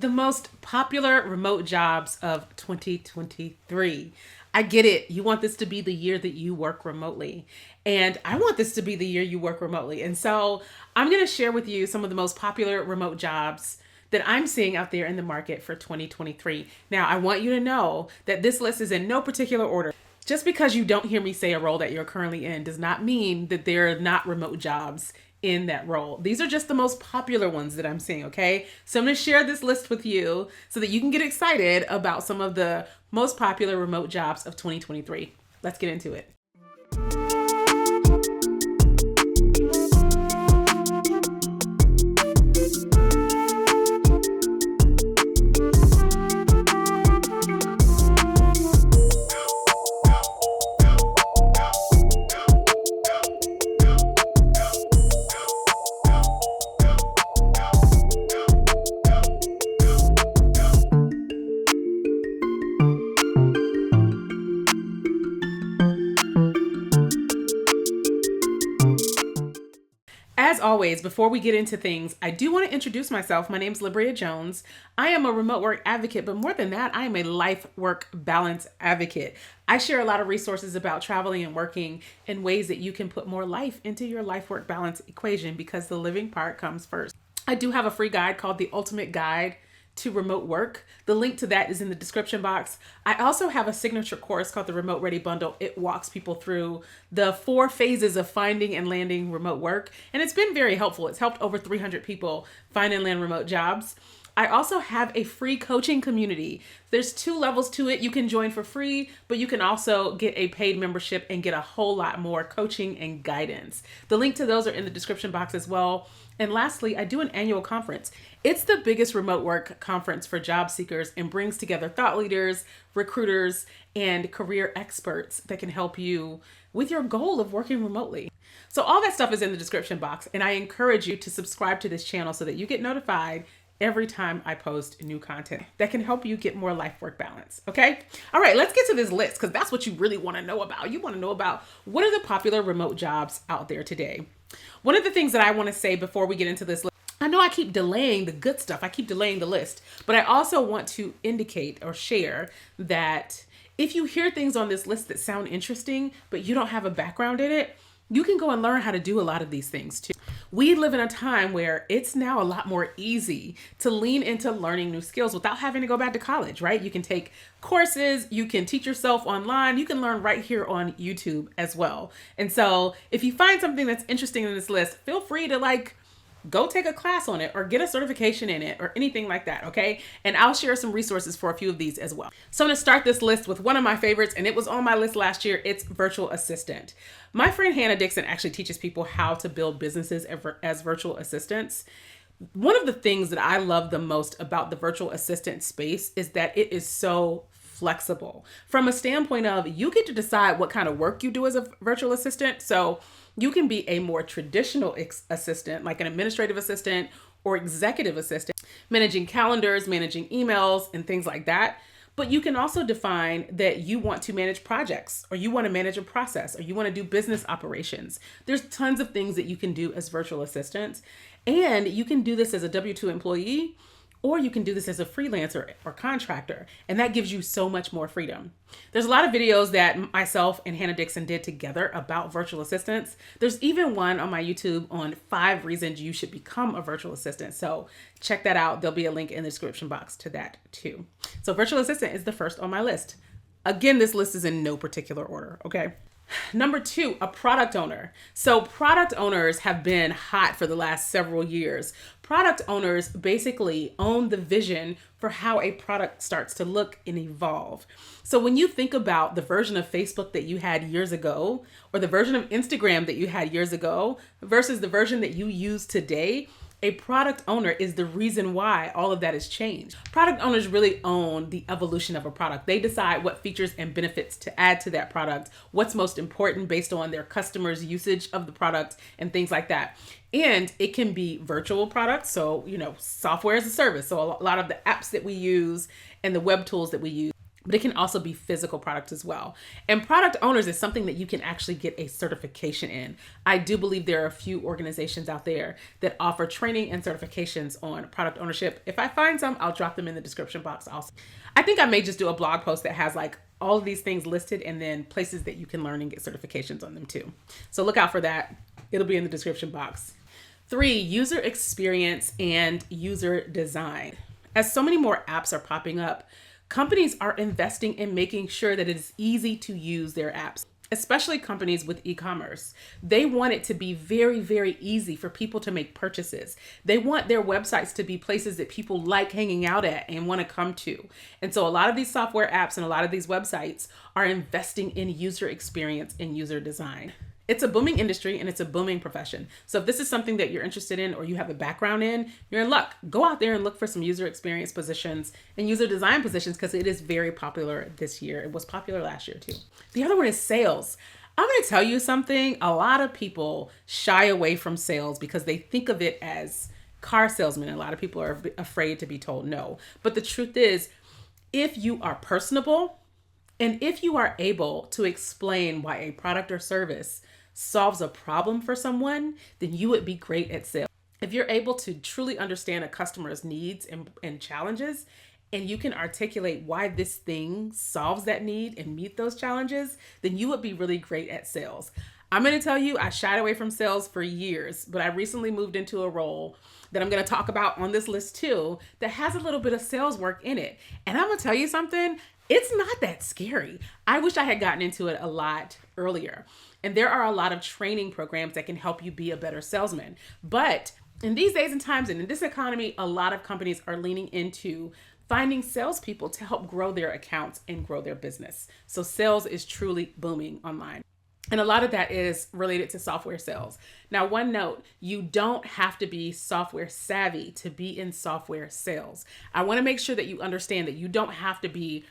The most popular remote jobs of 2023. I get it. You want this to be the year that you work remotely. And I want this to be the year you work remotely. And so I'm going to share with you some of the most popular remote jobs that I'm seeing out there in the market for 2023. Now, I want you to know that this list is in no particular order. Just because you don't hear me say a role that you're currently in does not mean that there are not remote jobs in that role. These are just the most popular ones that I'm seeing, okay? So I'm gonna share this list with you so that you can get excited about some of the most popular remote jobs of 2023. Let's get into it. As always, before we get into things, I do want to introduce myself. My name is Libria Jones. I am a remote work advocate, but more than that, I am a life work balance advocate. I share a lot of resources about traveling and working in ways that you can put more life into your life work balance equation because the living part comes first. I do have a free guide called The Ultimate Guide to Remote Work. The link to that is in the description box. I also have a signature course called the Remote Ready Bundle. It walks people through the 4 phases of finding and landing remote work. And it's been very helpful. It's helped over 300 people find and land remote jobs. I also have a free coaching community. There's 2 levels to it. You can join for free, but you can also get a paid membership and get a whole lot more coaching and guidance. The link to those are in the description box as well. And lastly, I do an annual conference. It's the biggest remote work conference for job seekers and brings together thought leaders, recruiters, and career experts that can help you with your goal of working remotely. So all that stuff is in the description box, and I encourage you to subscribe to this channel so that you get notified every time I post new content that can help you get more life work balance. Okay. All right, let's get to this list because that's what you really want to know about. You want to know about what are the popular remote jobs out there today. One of the things that I want to say before we get into this list, I know I keep delaying the good stuff. I keep delaying the list, but I also want to indicate or share that if you hear things on this list that sound interesting, but you don't have a background in it, you can go and learn how to do a lot of these things too. We live in a time where it's now a lot more easy to lean into learning new skills without having to go back to college, right? You can take courses, you can teach yourself online, you can learn right here on YouTube as well. And so if you find something that's interesting in this list, feel free to go take a class on it or get a certification in it or anything like that, okay? And I'll share some resources for a few of these as well. So I'm gonna start this list with one of my favorites, and it was on my list last year. It's virtual assistant. My friend Hannah Dixon actually teaches people how to build businesses as virtual assistants. One of the things that I love the most about the virtual assistant space is that it is so flexible from a standpoint of you get to decide what kind of work you do as a virtual assistant. So you can be a more traditional assistant, like an administrative assistant or executive assistant, managing calendars, managing emails, and things like that. But you can also define that you want to manage projects, or you want to manage a process, or you want to do business operations. There's tons of things that you can do as virtual assistants. And you can do this as a W-2 employee, or you can do this as a freelancer or contractor, and that gives you so much more freedom. There's a lot of videos that myself and Hannah Dixon did together about virtual assistants. There's even one on my YouTube on 5 reasons you should become a virtual assistant. So check that out. There'll be a link in the description box to that too. So virtual assistant is the first on my list. Again, this list is in no particular order, okay? Number 2, a product owner. So product owners have been hot for the last several years. Product owners basically own the vision for how a product starts to look and evolve. So when you think about the version of Facebook that you had years ago, or the version of Instagram that you had years ago versus the version that you use today, a product owner is the reason why all of that has changed. Product owners really own the evolution of a product. They decide what features and benefits to add to that product, what's most important based on their customers' usage of the product and things like that. And it can be virtual products, so software as a service. So a lot of the apps that we use and the web tools that we use. but it can also be physical product as well. And product owners is something that you can actually get a certification in. I do believe there are a few organizations out there that offer training and certifications on product ownership. If I find some, I'll drop them in the description box also. I think I may just do a blog post that has like all of these things listed and then places that you can learn and get certifications on them too. So look out for that. It'll be in the description box. 3, user experience and user design. As so many more apps are popping up, companies are investing in making sure that it is easy to use their apps, especially companies with e-commerce. They want it to be very, very easy for people to make purchases. They want their websites to be places that people like hanging out at and want to come to. And so a lot of these software apps and a lot of these websites are investing in user experience and user design. It's a booming industry and it's a booming profession. So if this is something that you're interested in or you have a background in, you're in luck. Go out there and look for some user experience positions and user design positions because it is very popular this year. It was popular last year too. The other one is sales. I'm going to tell you something. A lot of people shy away from sales because they think of it as car salesmen. A lot of people are afraid to be told no. But the truth is, if you are personable, and if you are able to explain why a product or service solves a problem for someone, then you would be great at sales. If you're able to truly understand a customer's needs and challenges, and you can articulate why this thing solves that need and meet those challenges, then you would be really great at sales. I'm going to tell you, I shied away from sales for years, but I recently moved into a role that I'm going to talk about on this list too, that has a little bit of sales work in it. And I'm going to tell you something, it's not that scary. I wish I had gotten into it a lot earlier. And there are a lot of training programs that can help you be a better salesman. But in these days and times and in this economy, a lot of companies are leaning into finding salespeople to help grow their accounts and grow their business. So sales is truly booming online. And a lot of that is related to software sales. Now, one note, you don't have to be software savvy to be in software sales. I want to make sure that you understand that you don't have to be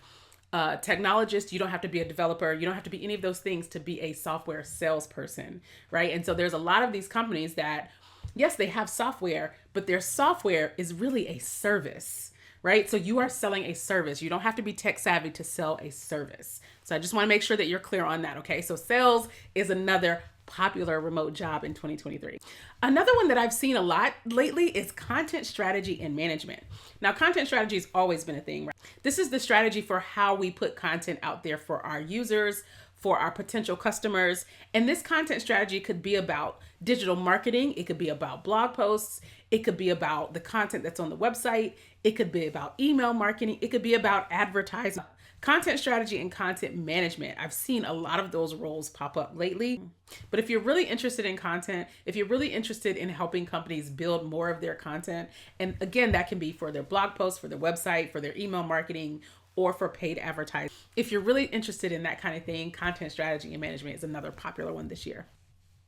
a technologist, you don't have to be a developer, you don't have to be any of those things to be a software salesperson, right? And so there's a lot of these companies that, yes, they have software, but their software is really a service, right? So you are selling a service. You don't have to be tech savvy to sell a service. So I just want to make sure that you're clear on that, okay? So sales is another popular remote job in 2023. Another one that I've seen a lot lately is content strategy and management. Now, content strategy has always been a thing, right? This is the strategy for how we put content out there for our users, for our potential customers. And this content strategy could be about digital marketing. It could be about blog posts. It could be about the content that's on the website. It could be about email marketing. It could be about advertising. Content strategy and content management. I've seen a lot of those roles pop up lately. But if you're really interested in content, if you're really interested in helping companies build more of their content, and again, that can be for their blog posts, for their website, for their email marketing, or for paid advertising. If you're really interested in that kind of thing, content strategy and management is another popular one this year.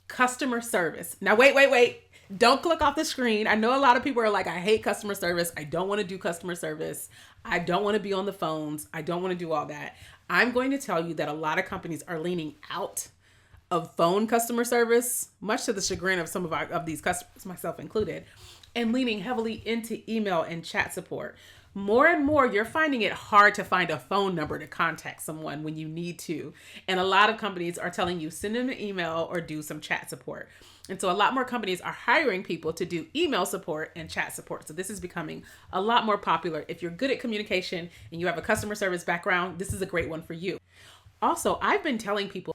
Customer service. Now, wait. Don't click off the screen. I know a lot of people are like, I hate customer service. I don't want to do customer service. I don't want to be on the phones. I don't want to do all that. I'm going to tell you that a lot of companies are leaning out of phone customer service, much to the chagrin of some of these customers, myself included, and leaning heavily into email and chat support. More and more, you're finding it hard to find a phone number to contact someone when you need to. And a lot of companies are telling you, send them an email or do some chat support. And so a lot more companies are hiring people to do email support and chat support. So this is becoming a lot more popular. If you're good at communication and you have a customer service background, this is a great one for you. Also, I've been telling people,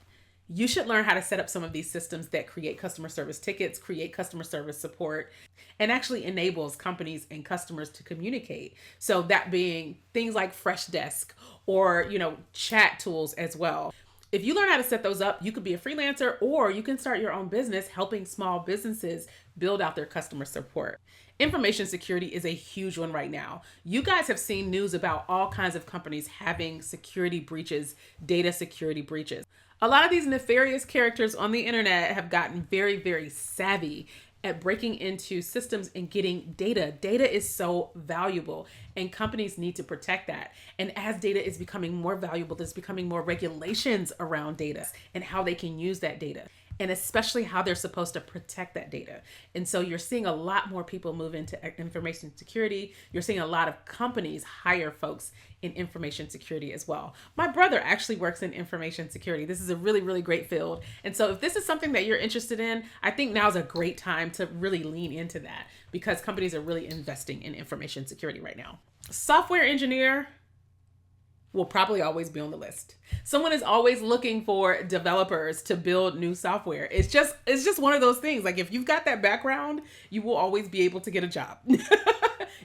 you should learn how to set up some of these systems that create customer service tickets, create customer service support, and actually enables companies and customers to communicate. So that being things like Freshdesk or, chat tools as well. If you learn how to set those up, you could be a freelancer or you can start your own business helping small businesses build out their customer support. Information security is a huge one right now. You guys have seen news about all kinds of companies having security breaches, data security breaches. A lot of these nefarious characters on the internet have gotten very, very savvy at breaking into systems and getting data. Data is so valuable and companies need to protect that. And as data is becoming more valuable, there's becoming more regulations around data and how they can use that data. and especially how they're supposed to protect that data. And so you're seeing a lot more people move into information security. You're seeing a lot of companies hire folks in information security as well. My brother actually works in information security. This is a really, really great field. And so if this is something that you're interested in, I think now's a great time to really lean into that because companies are really investing in information security right now. Software engineer will probably always be on the list. Someone is always looking for developers to build new software. It's just one of those things. Like if you've got that background, you will always be able to get a job.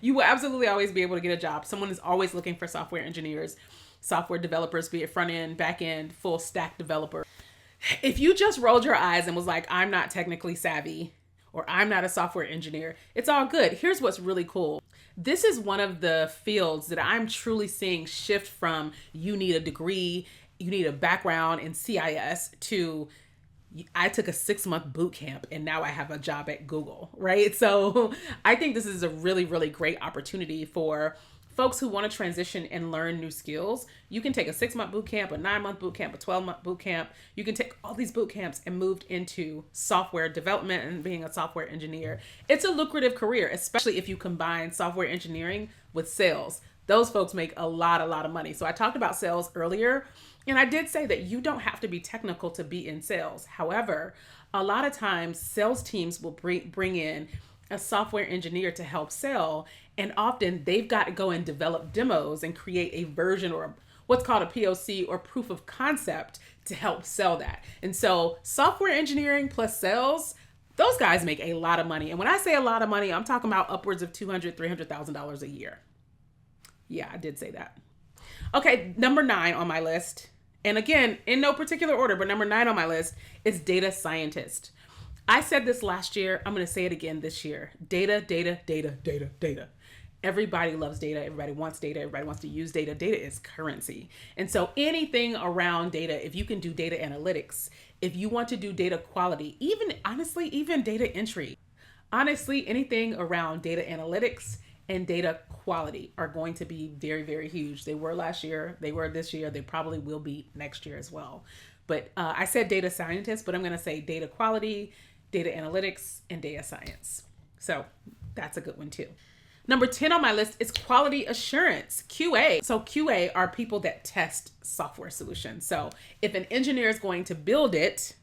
You will absolutely always be able to get a job. Someone is always looking for software engineers, software developers, be it front end, back end, full stack developer. If you just rolled your eyes and was like, I'm not technically savvy or I'm not a software engineer, it's all good. Here's what's really cool. This is one of the fields that I'm truly seeing shift from you need a degree, you need a background in CIS to I took a 6-month boot camp and now I have a job at Google, right? So I think this is a really, really great opportunity for folks who want to transition and learn new skills. You can take a 6-month boot camp, a 9-month boot camp, a 12-month boot camp. You can take all these boot camps and move into software development and being a software engineer. It's a lucrative career, especially if you combine software engineering with sales. Those folks make a lot of money. So I talked about sales earlier, and I did say that you don't have to be technical to be in sales. However, a lot of times sales teams will bring in a software engineer to help sell. And often they've got to go and develop demos and create a version or what's called a POC or proof of concept to help sell that. And so software engineering plus sales, those guys make a lot of money. And when I say a lot of money, I'm talking about upwards of $200,000, $300,000 a year. Yeah, I did say that. Okay, number 9 on my list. And again, in no particular order, but number 9 on my list is data scientist. I said this last year. I'm going to say it again this year. Data. Everybody loves data. Everybody wants data. Everybody wants to use data. Data is currency. And so anything around data, if you can do data analytics, if you want to do data quality, even honestly, even data entry, honestly, anything around data analytics and data quality are going to be very, very huge. They were last year. They were this year. They probably will be next year as well. But I said data scientist, but I'm going to say data quality, data analytics, and data science. So that's a good one too. Number 10 on my list is quality assurance, QA. So QA are people that test software solutions. So if an engineer is going to build it,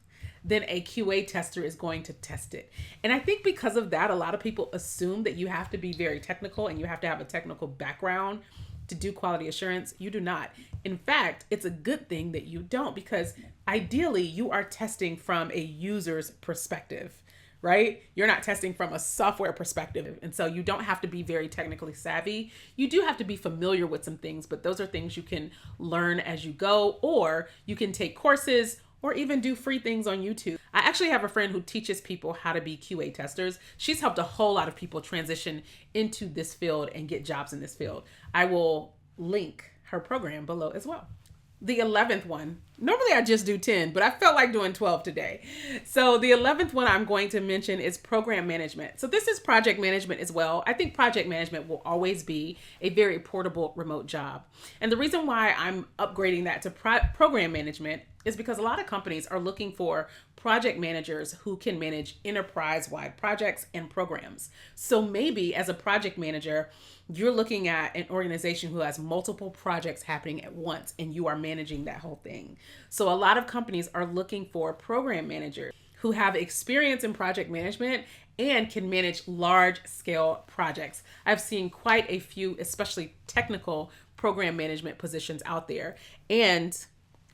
then a QA tester is going to test it. And I think because of that, a lot of people assume that you have to be very technical and you have to have a technical background to do quality assurance. You do not. In fact, it's a good thing that you don't, because ideally you are testing from a user's perspective, right? You're not testing from a software perspective. And so you don't have to be very technically savvy. You do have to be familiar with some things, but those are things you can learn as you go, or you can take courses or even do free things on YouTube. I actually have a friend who teaches people how to be QA testers. She's helped a whole lot of people transition into this field and get jobs in this field. I will link her program below as well. The 11th one, normally I just do 10, but I felt like doing 12 today. So the 11th one I'm going to mention is program management. So this is project management as well. I think project management will always be a very portable remote job. And the reason why I'm upgrading that to program management is because a lot of companies are looking for project managers who can manage enterprise-wide projects and programs. So maybe as a project manager, you're looking at an organization who has multiple projects happening at once and you are managing that whole thing. So a lot of companies are looking for program managers who have experience in project management and can manage large-scale projects. I've seen quite a few, especially technical program management positions out there. And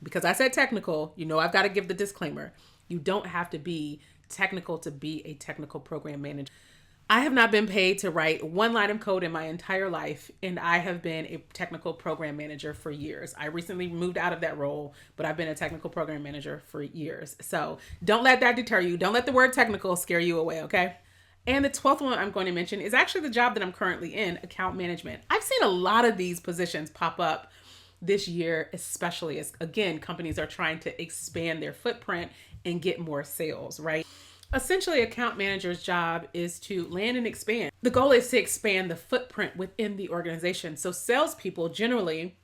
because I said technical, I've got to give the disclaimer. You don't have to be technical to be a technical program manager. I have not been paid to write one line of code in my entire life, and I have been a technical program manager for years. I recently moved out of that role, but I've been a technical program manager for years. So don't let that deter you. Don't let the word technical scare you away, okay? And the 12th one I'm going to mention is actually the job that I'm currently in, account management. I've seen a lot of these positions pop up this year, especially as, again, companies are trying to expand their footprint and get more sales, right? Essentially, account manager's job is to land and expand. The goal is to expand the footprint within the organization. So salespeople generally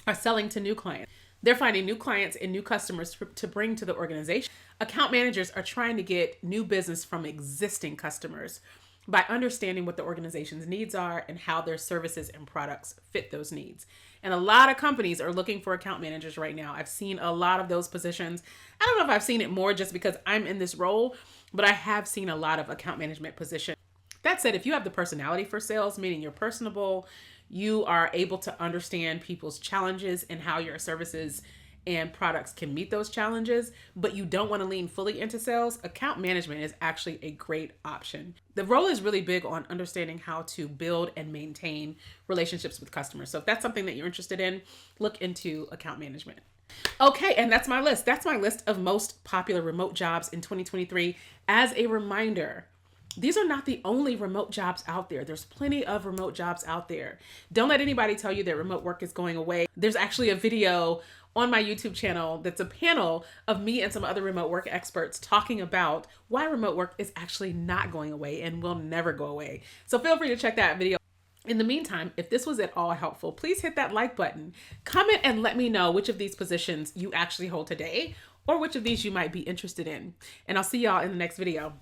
are selling to new clients. They're finding new clients and new customers to bring to the organization. Account managers are trying to get new business from existing customers by understanding what the organization's needs are and how their services and products fit those needs. And a lot of companies are looking for account managers right now. I've seen a lot of those positions. I don't know if I've seen it more just because I'm in this role, but I have seen a lot of account management positions. That said, if you have the personality for sales, meaning you're personable, you are able to understand people's challenges and how your services and products can meet those challenges, but you don't want to lean fully into sales, account management is actually a great option. The role is really big on understanding how to build and maintain relationships with customers. So if that's something that you're interested in, look into account management. Okay, and that's my list. That's my list of most popular remote jobs in 2023. As a reminder, these are not the only remote jobs out there. There's plenty of remote jobs out there. Don't let anybody tell you that remote work is going away. There's actually a video on my YouTube channel that's a panel of me and some other remote work experts talking about why remote work is actually not going away and will never go away. So feel free to check that video. In the meantime, if this was at all helpful, please hit that like button. Comment and let me know which of these positions you actually hold today or which of these you might be interested in. And I'll see y'all in the next video.